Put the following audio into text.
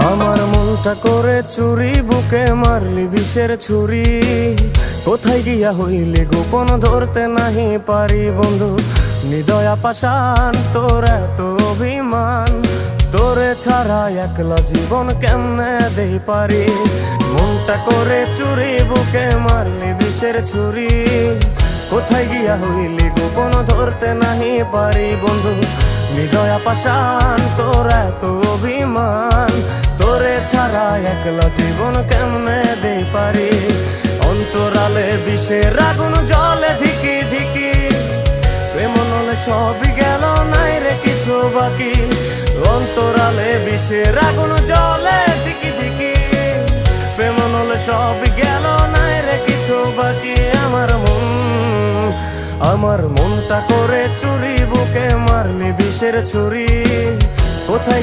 আমার মনটা করে চুরি, বুকে মারলি বিষের ছুরি। কোথায় গিয়া হইলি গোপন ধরতে নাহি পারি বন্ধু। হৃদয়া পাষাণ তোর এত অভিমান, তোরে ছাড়া একলা জীবন কেমনে দেই পারি। মনটা করে চুরি, বুকে মারলি বিষের ছুরি। কোথায় গিয়া হইলি গোপন ধরতে নাহি পারি বন্ধু। হৃদয়া পাষাণ তোর এত অভিমান, তোরে ছাড়া একলা জীবন কেমনে দেই পারি। অন্তরালে বিষের আগুন জ্বলে ধিকি ধিকি, প্রেম নলে সবই গেল নাই রে কিছু বাকি। অন্তরালে বিষের আগুন জ্বলে ধিকি ধিকি, প্রেম নলে সবই গেল নাই রে কিছু বাকি। আমার মনটা করে চুরি, বুকে মারলি বিষের ছুরি। কোথায়